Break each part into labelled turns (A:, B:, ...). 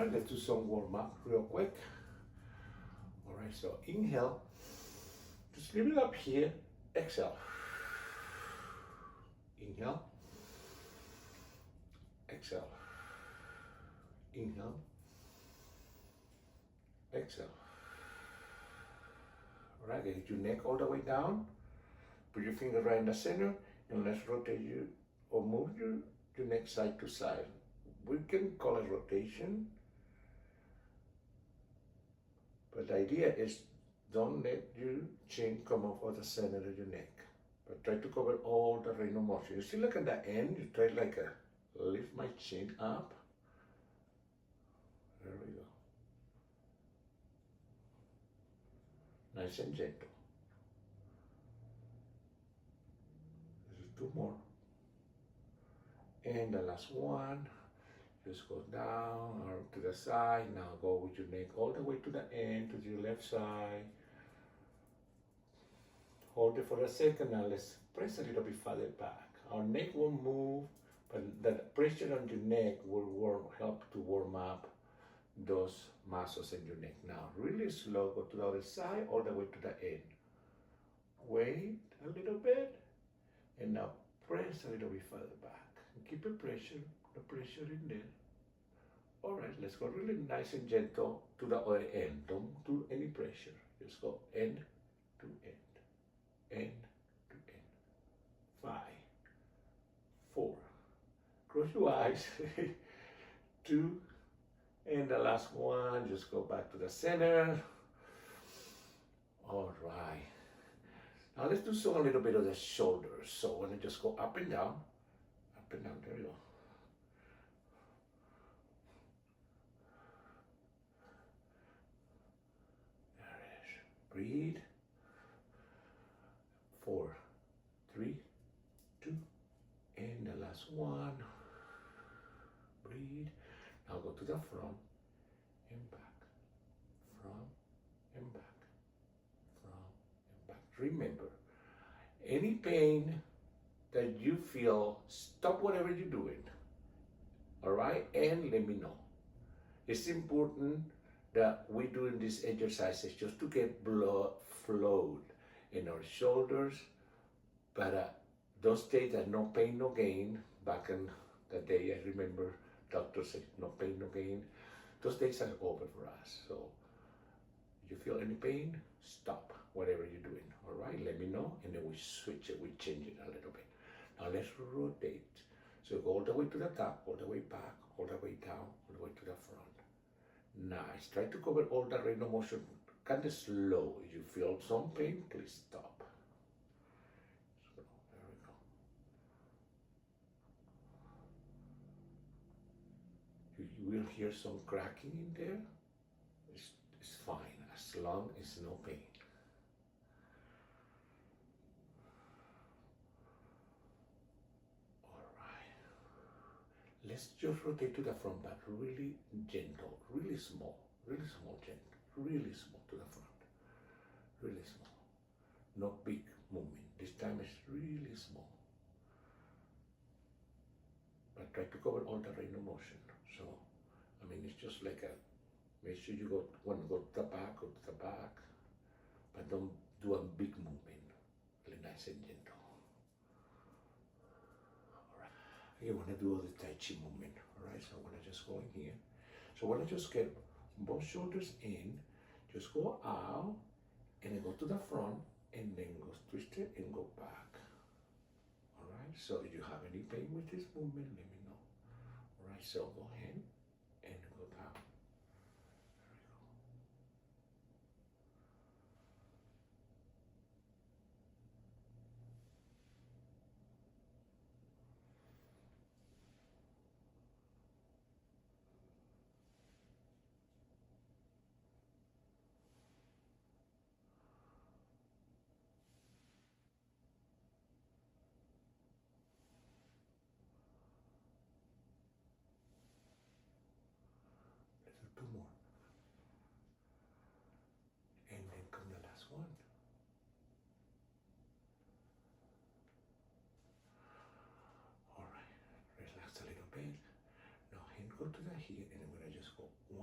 A: right, let's do some warm up real quick. All right, so inhale, just leave it up here, exhale. Inhale, exhale. Inhale, exhale. All right, get your neck all the way down. Put your finger right in the center, and let's rotate you or move your neck side to side. We can call it rotation, but the idea is don't let your chin come off of the center of your neck. But try to cover all the range of motion. You see, look at the end, you try like a lift my chin up. There we go. Nice and gentle. This is two more. And the last one. Just go down or to the side. Now go with your neck all the way to the end, to your left side. Hold it for a second. Now let's press a little bit further back. Our neck won't move, but the pressure on your neck will help to warm up those muscles in your neck. Now really slow, go to the other side, all the way to the end. Wait a little bit, and now press a little bit further back. And keep the pressure in there. All right, let's go really nice and gentle to the other end. Don't do any pressure. Just go end to end, end to end. 5, 4. Close your eyes. 2, and the last one. Just go back to the center. All right. Now let's do a little bit of the shoulders. So when I just go up and down, there you go. Breathe. 4, 3, 2, and the last one. Breathe. Now go to the front and back, front and back, front and back. Remember, any pain that you feel, stop whatever you're doing, all right? And let me know. It's important that we're doing these exercises just to get blood flowed in our shoulders, but those days that no pain, no gain, back in the day, I remember doctors said no pain, no gain. Those days are over for us. So if you feel any pain, stop whatever you're doing, all right? Let me know, and then we switch it, we change it a little bit. Now let's rotate. So go all the way to the top, all the way back, all the way down, all the way to the front. Nice. Try to cover all the range of motion kind of slow. If you feel some pain, please stop. So, there we go. You will hear some cracking in there. It's fine, as long as no pain. Let's just rotate to the front, but really gentle, really small, gentle, really small to the front, really small. No big movement. This time it's really small. But try to cover all the range of motion. So, I mean, it's just like make sure you want to go to the back, but don't do a big movement. Really nice and gentle. You want to do all the Tai Chi movement, all right? So I'm going to just go in here. So when I just get both shoulders in, just go out, and then go to the front, and then go twist it and go back, all right? So if you have any pain with this movement, let me know, all right? So go ahead and go down. Two more. And then come the last one. All right, relax a little bit. Now hand go to the heel, and I'm gonna just go 1,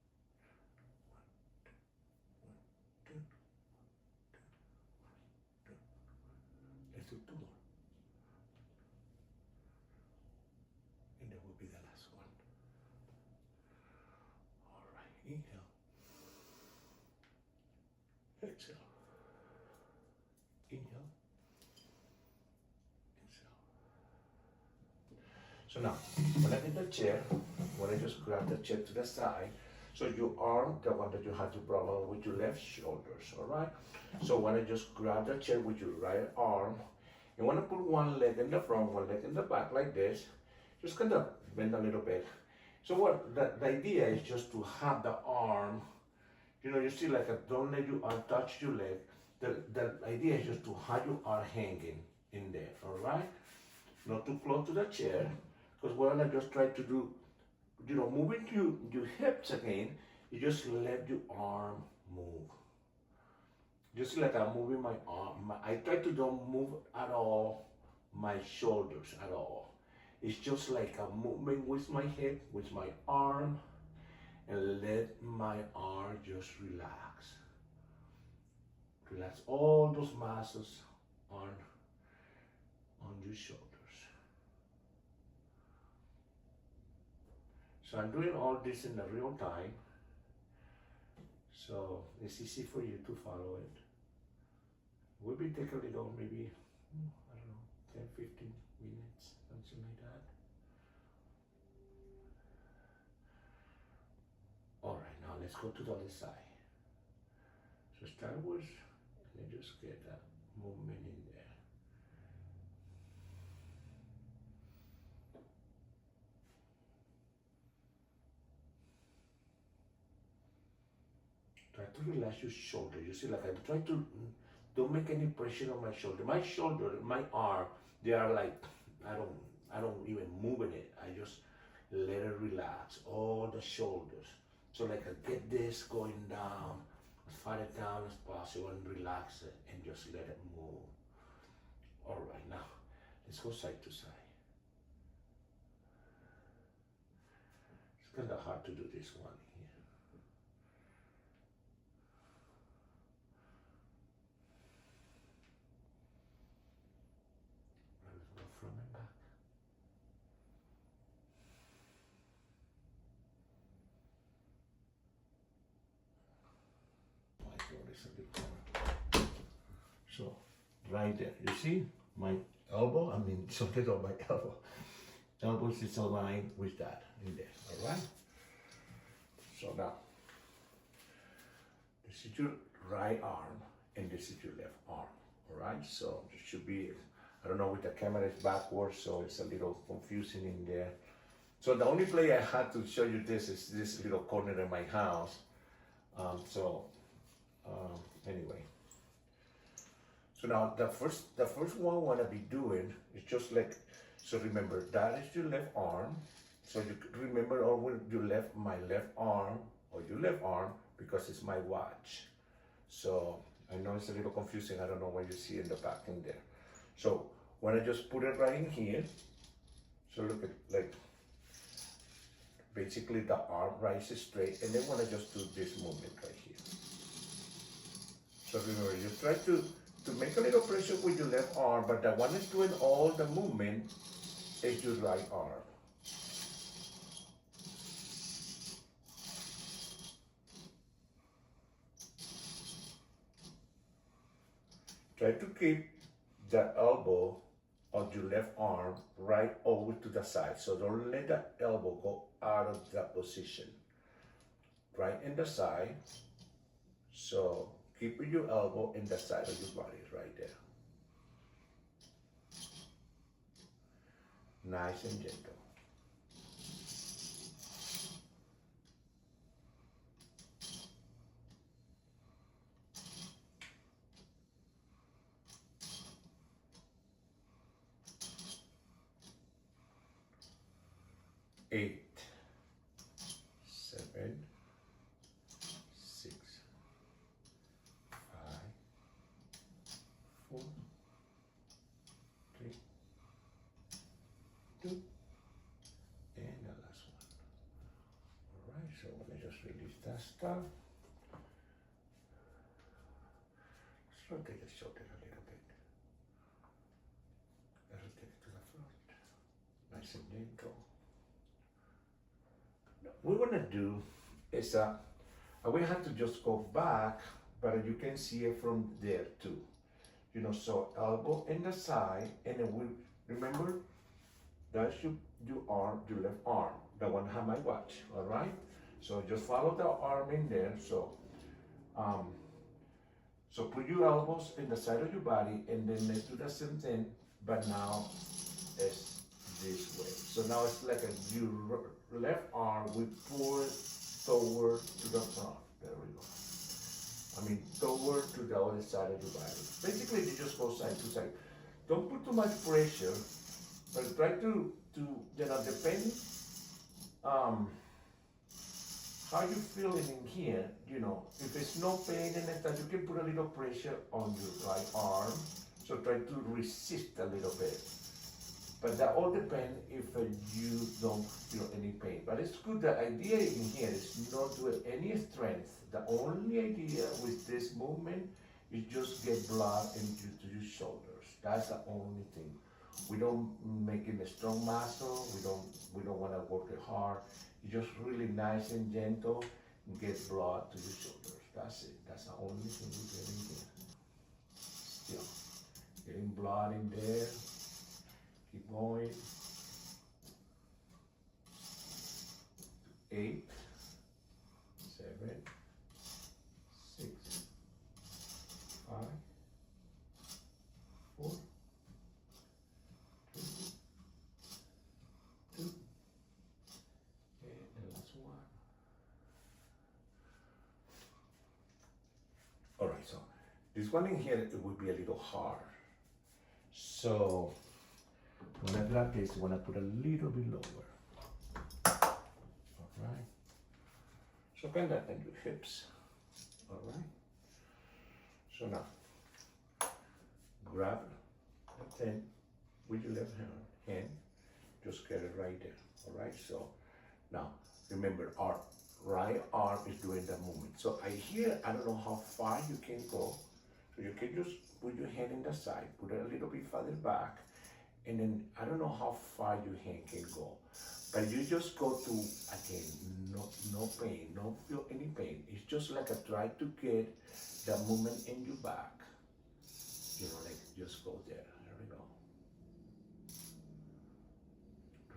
A: Let's do two more. And that will be the last one. All right, inhale. Exhale. Inhale. Exhale. So now, when I get the chair, when I just grab the chair to the side, so your arm, the one that you had the problem with your left shoulders, all right? So when I just grab the chair with your right arm, you want to put one leg in the front, one leg in the back like this, just kind of bend a little bit. So what the idea is just to have the arm, you know, you see like don't let your arm touch your leg. The idea is just to have your arm hanging in there, all right? Not too close to the chair, because what I just try to do, you know, moving your hips again, you just let your arm move. Just like I'm moving my arm. I try to don't move at all my shoulders at all. It's just like a movement with my hip, with my arm, and let my arm just relax. Relax all those muscles on your shoulders. So I'm doing all this in the real time, so it's easy for you to follow it. We'll be taking a little, maybe, I don't know, 10, 15 minutes, something like that. All right, now let's go to the other side. So start with, and just get that movement in there. Try to relax your shoulder. You see, like I try to don't make any pressure on my shoulder. My shoulder, my arm, they are like I don't even move in it. I just let it relax. All the shoulders. So like I get this going down, as far down as possible, and relax it and just let it move. All right, now let's go side to side. It's kind of hard to do this one here. Let's go front and back. My God, it's a big corner. So right there, you see my elbow? I mean, something on my elbow. Elbow is aligned with that in there, all right? So now, this is your right arm and this is your left arm, all right? So it should be, I don't know, with the camera it's backwards, so it's a little confusing in there. So the only play I had to show you this is this little corner in my house. Anyway. So now the first one I wanna be doing is just like, so remember that is your left arm. So you remember always my left arm or your left arm because it's my watch. So I know it's a little confusing. I don't know what you see in the back in there. So when I just put it right in here, so look at like, basically the arm rises straight, and then when I just do this movement right here. So remember, you try to make a little pressure with your left arm, but the one that's doing all the movement is your right arm. Try to keep the elbow of your left arm right over to the side. So don't let the elbow go out of that position. right in the side. So keep your elbow in the side of your body, right there. Nice and gentle. Eight, seven, 6, 5, 4, 3, 2, and the last one. All right, so let me just release that stuff. Let's rotate the shoulder a little bit. Rotate it to the front. Nice and gentle. What we're gonna do is we have to just go back, but you can see it from there too. You know, so elbow in the side, and then we remember that's your arm, your left arm, the one have my watch. All right. So just follow the arm in there. So so put your elbows in the side of your body, and then let's do the same thing, but now it's this way. So now it's like your left arm, we pull it toward to the front. There we go. I mean, toward to the other side of your body. Basically, you just go side to side. Don't put too much pressure, but try to you know, depending how you feeling in here, you know, if it's no pain in it, that you can put a little pressure on your right arm. So try to resist a little bit. But that all depends if you don't feel any pain. But it's good, the idea in here is not do any strength. The only idea with this movement is just get blood into your shoulders. That's the only thing. We don't make it a strong muscle. We don't want to work it hard. It's just really nice and gentle and get blood to your shoulders. That's it. That's the only thing we get in here. Still getting blood in there. Keep going. 8, 7, 6, 5, 4, 3, 2, and the last one. All right, so this one in here, it would be a little hard. So when I grab this, I want to put a little bit lower. All right. So bend that in your hips. All right. So now, grab the thing with your left hand. Just get it right there. All right. So now, remember, our right arm is doing the movement. So I don't know how far you can go. So you can just put your hand in the side, put it a little bit further back. And then I don't know how far your hand can go, but you just go to, again, no pain, don't feel any pain. It's just like a try to get the movement in your back. You know, like just go there. There we go.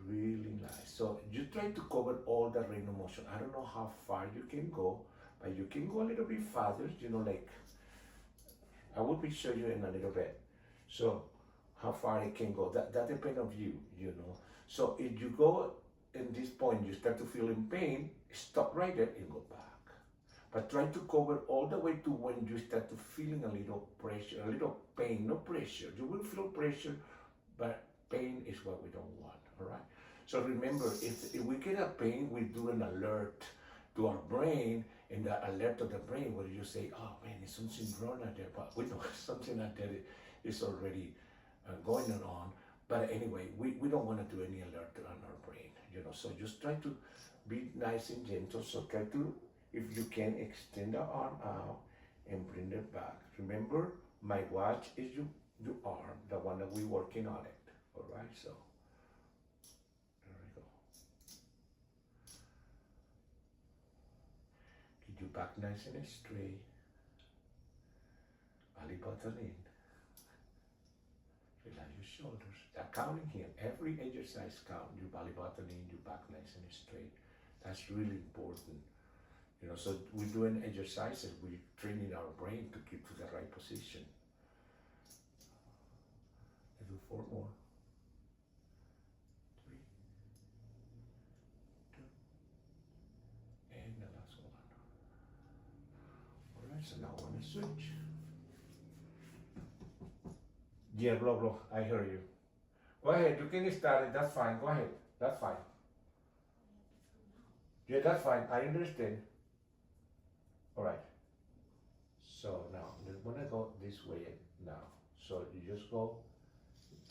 A: Really nice. So you try to cover all the range of motion. I don't know how far you can go, but you can go a little bit farther. You know, like I will be showing you in a little bit. So how far it can go. That depends on you, you know. So if you go in this point, you start to feel in pain, stop right there and go back. But try to cover all the way to when you start to feeling a little pressure, a little pain, no pressure. You will feel pressure, but pain is what we don't want, all right? So remember, if we get a pain, we do an alert to our brain, and the alert of the brain where you say, oh man, it's something wrong out there, but we know something out there is already going on, but anyway, we don't want to do any alert on our brain, you know. So just try to be nice and gentle. So try to, if you can, extend the arm out and bring it back. Remember, my watch is your arm, the one that we're working on it. All right, so there we go. Get your back nice and straight. Belly button in. Relax your shoulders. That counting here, every exercise count. Your belly button in, your back nice and straight. That's really important. You know, so we're doing exercises, we're training our brain to keep to the right position. Let's do 4 more. 3, 2, and the last one. All right, so now I'm gonna switch. Yeah, blah, I hear you. Go ahead, you can start it, that's fine, go ahead, that's fine. Yeah, that's fine, I understand. All right. So now, we're gonna go this way now. So you just go,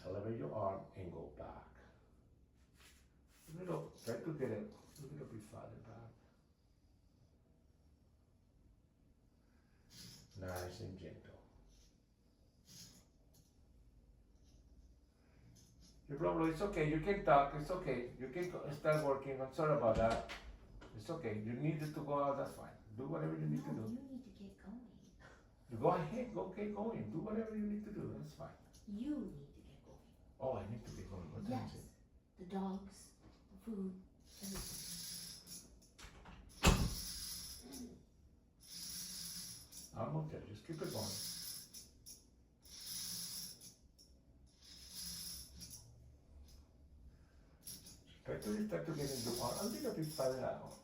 A: elevate your arm and go back. Try to get it a little bit farther back. Nice and gentle. Your problem, it's okay, you can talk, it's okay. You can start working, I'm sorry about that. It's okay, you needed to go out, that's fine. Do whatever you need to do.
B: You need to get going.
A: Go ahead, go get going. Do whatever you need to do, that's fine.
B: You need to get going.
A: Oh, I need to get going. What time
B: Yes.
A: is it?
B: The dogs, the food, everything.
A: I'm okay, just keep it going. Try to get into arm a little bit farther out.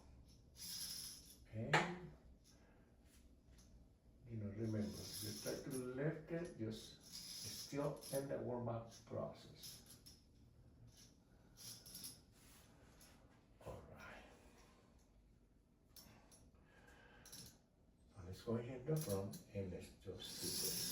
A: And, remember, just try to lift it, just still in the warm-up process. All right. Now let's go ahead in the front and let's just do this.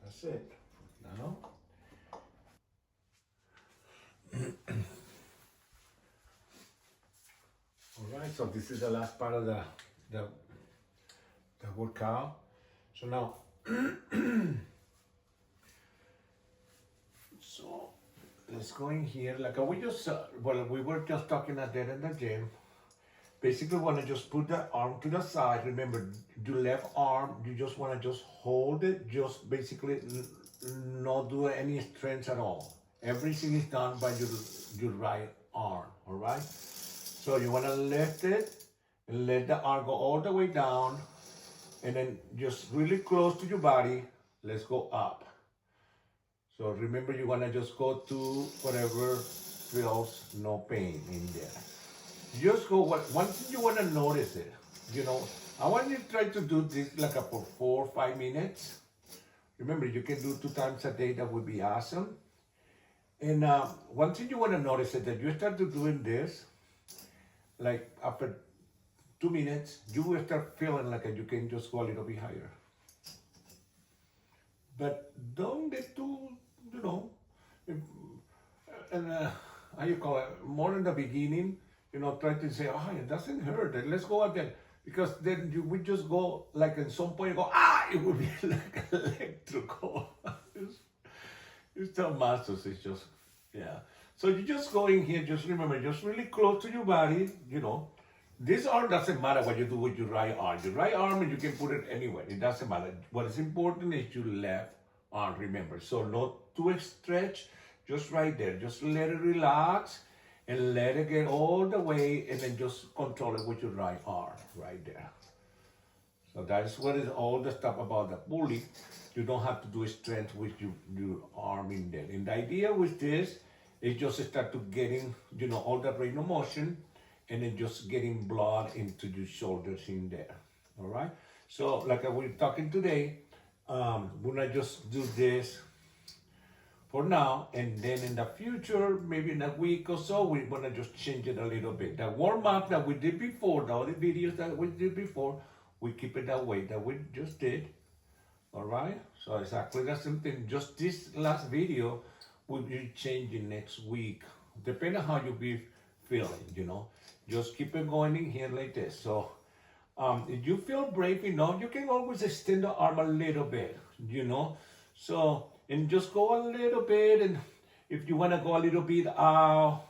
A: That's it. Now, all right. So this is the last part of the workout. So now, so let's go in here. Like we just we were just talking at there in the gym. Basically, want to just put the arm to the side. Remember, the left arm, you just want to just hold it. Just basically not do any strength at all. Everything is done by your right arm, all right? So you want to lift it and let the arm go all the way down. And then just really close to your body, let's go up. So remember, you want to just go to whatever feels no pain in there. Just go, one thing you want to notice it, I want you to try to do this like for 4 or 5 minutes. Remember, you can do 2 times a day, that would be awesome. And one thing you want to notice is that you start to doing this, like after 2 minutes, you will start feeling like you can just go a little bit higher. But don't get too, how you call it, more in the beginning, try to say, oh, it doesn't hurt, let's go again. Because then you would just go, like at some point you go, it would be like electrical. It's the muscles, it's just, yeah. So you just go in here, just remember, just really close to your body, This arm doesn't matter what you do with your right arm. Your right arm, you can put it anywhere, it doesn't matter. What is important is your left arm, remember. So not too stretch, just right there. Just let it relax and let it get all the way, and then just control it with your right arm, right there. So that's what is all the stuff about the pulley. You don't have to do strength with your arm in there. And the idea with this is just start to getting, all the range of motion, and then just getting blood into your shoulders in there, all right? So like we're talking today, we're gonna just do this for now, and then in the future, maybe in a week or so, we're gonna just change it a little bit. The warm up that we did before, the other videos that we did before, we keep it that way that we just did. All right. So exactly the same thing. Just this last video will be changing next week, depending on how you be feeling. Just keep it going in here like this. So if you feel brave enough, you can always extend the arm a little bit, So, and just go a little bit. And if you want to go a little bit out,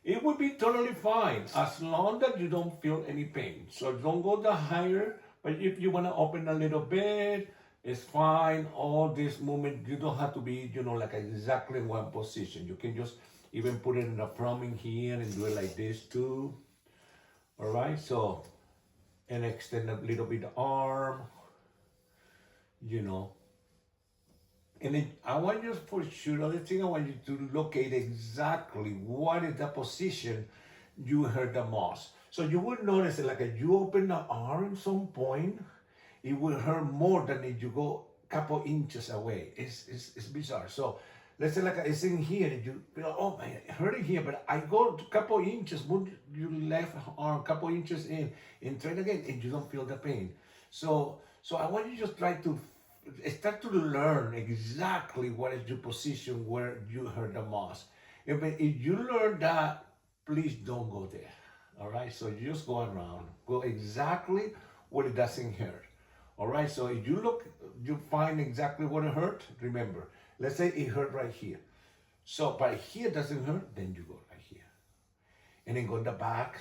A: it will be totally fine as long as you don't feel any pain. So don't go the higher, but if you want to open a little bit, it's fine. All this movement, you don't have to be, like exactly in one position. You can just even put it in the front in here and do it like this too. All right, so, and extend a little bit the arm, you know. And then I want you for sure, other thing I want you to locate exactly what is the position you hurt the most. So you will notice that like if you open the arm at some point, it will hurt more than if you go a couple inches away. It's bizarre. So let's say like it's in here, and you feel, oh man, it hurting here, but I go a couple inches, move your left arm a couple inches in, and try it again, and you don't feel the pain. So I want you to just try to start to learn exactly what is your position where you hurt the most. If you learn that, please don't go there. All right, so you just go around, go exactly where it doesn't hurt. All right, so if you look, you find exactly what it hurt. Remember, let's say it hurt right here. So by here doesn't hurt, then you go right here, and then go in the back.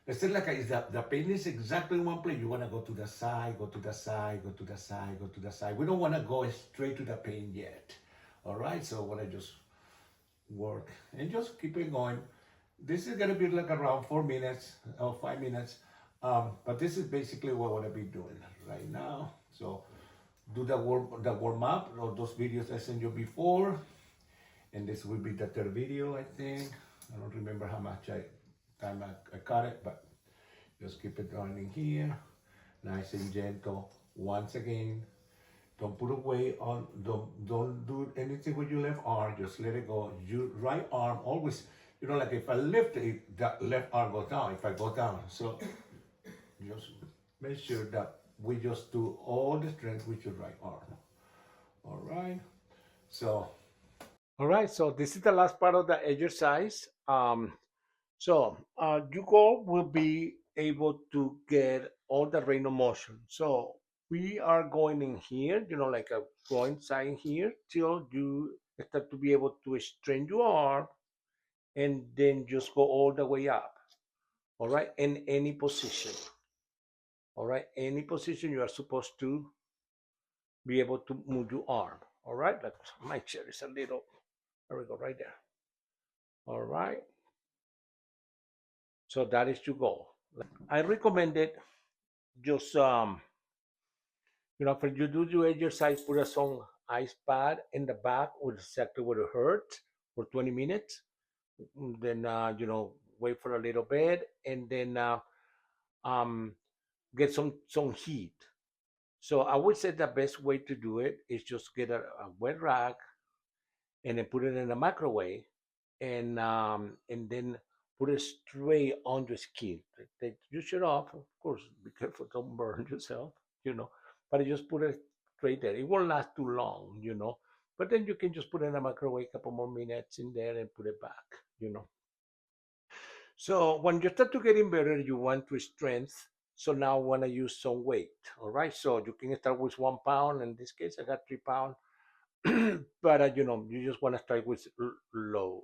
A: Let's say like the pain is exactly in one place. You want to go to the side, go to the side, go to the side, go to the side. We don't want to go straight to the pain yet. All right, so what I just work and just keep it going. This is gonna be like around 4 minutes or 5 minutes, but this is basically what I want to be doing right now. So do the warm up or those videos I sent you before, and this will be the third video, I think. I don't remember how much time I cut it, but just keep it going in here, nice and gentle. Once again, don't put away on, don't do anything with your left arm, just let it go. Your right arm always, like if I lift it, that left arm goes down, if I go down. So just make sure that we just do all the strength with your right arm. All right. So, all right. So this is the last part of the exercise. So you go will be able to get all the range of motion. So we are going in here, like a going side here till you start to be able to straighten your arm, and then just go all the way up. All right, in any position. All right, any position you are supposed to be able to move your arm. All right, but my chair is a little. There we go, right there. All right. So that is your goal. I recommend it just for you do your exercise, put some ice pad in the back with exactly where it hurts for 20 minutes. Then wait for a little bit, and then um, get some heat. So I would say the best way to do it is just get a wet rag and then put it in the microwave, and then put it straight on the skin. Take your shirt off, of course. Be careful, don't burn yourself, you know. But you just put it straight there. It won't last too long. But then you can just put it in the microwave a couple more minutes in there and put it back. So when you start to getting better, you want to strength. So now I want to use some weight. All right. So you can start with 1 pound. In this case, I got 3 pounds. But you just want to start with low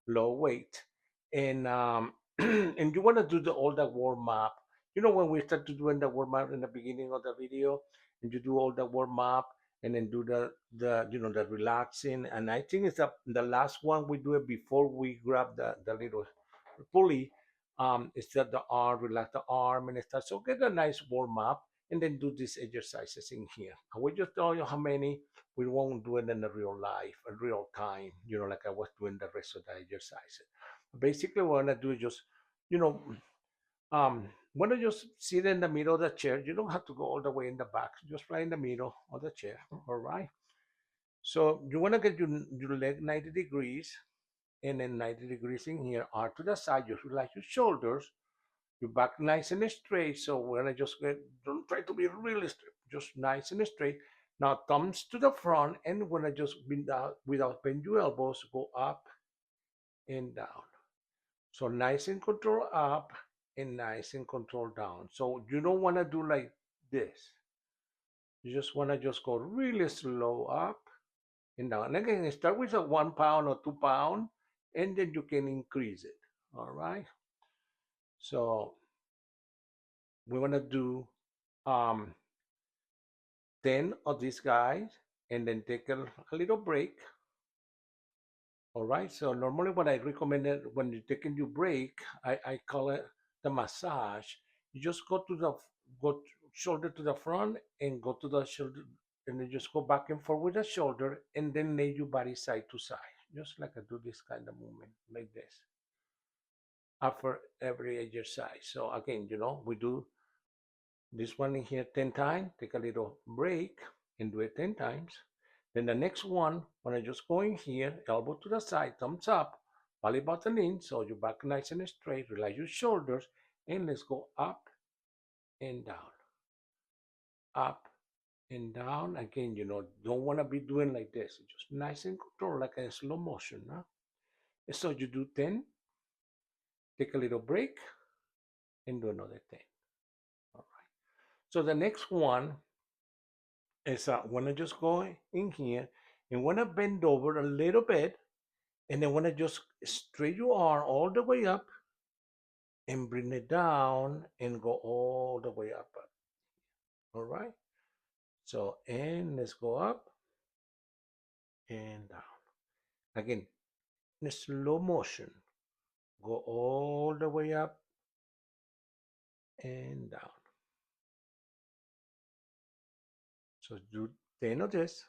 A: weight, and and you want to do all the warm up. When we start to doing the warm up in the beginning of the video, and you do all the warm up, and then do the relaxing. And I think it's the last one we do it before we grab the little pulley. Is that the arm, relax the arm, and start. So get a nice warm up, and then do these exercises in here. I will just tell you how many. We won't do it in the real life, in real time, like I was doing the rest of the exercises. Basically, what I want to do is just, you know, want to just sit in the middle of the chair. You don't have to go all the way in the back, just right in the middle of the chair. All right. So you want to get your leg 90 degrees, and then 90 degrees in here, are to the side. Just relax your shoulders, your back nice and straight. So we're gonna just don't try to be really straight, just nice and straight. Now thumbs to the front, and we're gonna just bend down without bend your elbows, go up and down. So nice and control up and nice and control down. So you don't want to do like this. You just want to just go really slow up and down. And again, start with a 1 pound or 2 pound, and then you can increase it. All right. So we want to do um, 10 of these guys and then take a little break. All right. So normally what I recommend it when you're taking your break, I call it the massage. You just go shoulder to the front and go to the shoulder, and then just go back and forth with the shoulder, and then lay your body side to side. Just like I do this kind of movement like this after every exercise. So again, we do this one in here 10 times, take a little break and do it 10 times. Then the next one, when I just go in here, elbow to the side, thumbs up, belly button in, so your back nice and straight, relax your shoulders, and let's go up and down, up and down. Again, don't want to be doing like this. Just nice and control, like a slow motion. Huh? So you do 10, take a little break, and do another 10. All right. So the next one is when I just go in here and when I bend over a little bit, and then when I just straight your arm all the way up and bring it down and go all the way up. All right. So, and let's go up and down. Again, in slow motion, go all the way up and down. So do 10 of this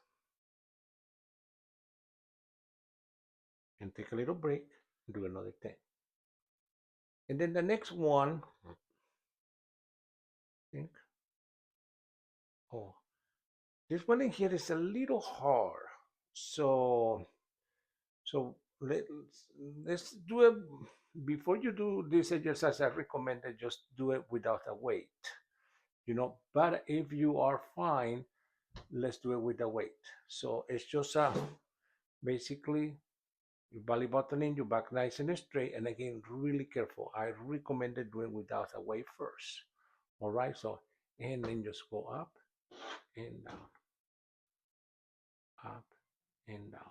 A: and take a little break, do another 10. And then the next one, I think, oh, this one in here is a little hard. So let's do it. Before you do this exercise, I recommend that just do it without a weight. But if you are fine, let's do it with a weight. So it's just basically your belly button in, your back nice and straight, and again, really careful. I recommend doing without a weight first. All right, so and then just go up and down, up and down.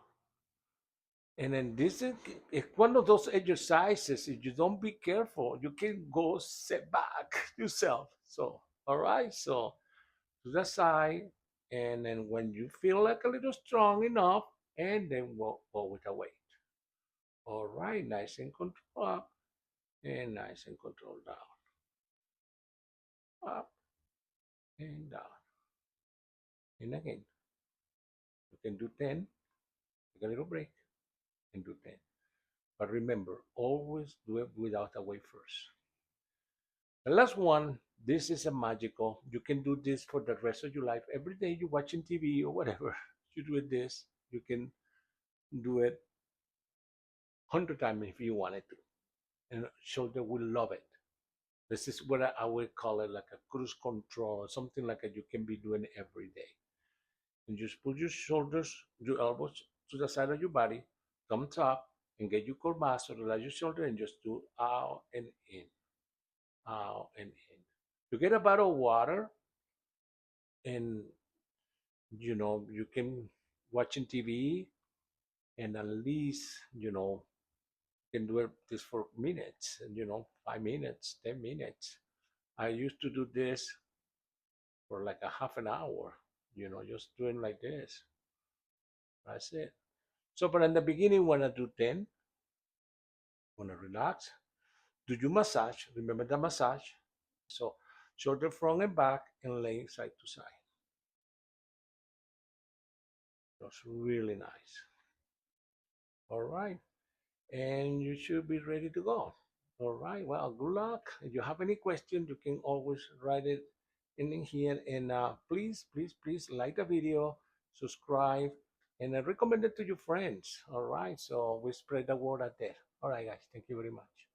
A: And then this is one of those exercises. If you don't be careful, you can go set back yourself. So, all right. So to the side, and then when you feel like a little strong enough, and then we'll go with the weight. All right. Nice and control up, and nice and control down, up and down. And again, you can do 10. Take a little break and do 10. But remember, always do it without a weight first. The last one, this is a magical. You can do this for the rest of your life. Every day you're watching TV or whatever, you do it this. You can do it 100 times if you wanted to. And shoulder will love it. This is what I would call it like a cruise control, something like that you can be doing every day. And just put your shoulders, your elbows to the side of your body, thumbs up, and get your core mass, so relax your shoulder and just do out and in, out and in. You get a bottle of water, and you can watching TV, and at least can do it this for minutes, and 5 minutes, 10 minutes. I used to do this for like a half an hour, just doing like this. That's it. So, but in the beginning, when I do 10, when I relax, do your massage. Remember the massage. So, shoulder front and back, and laying side to side. That's really nice. All right. And you should be ready to go. All right. Well, good luck. If you have any question, you can always write it in here. And please, please, please like the video, subscribe, and recommend it to your friends. All right, so we spread the word out there. All right, guys, thank you very much.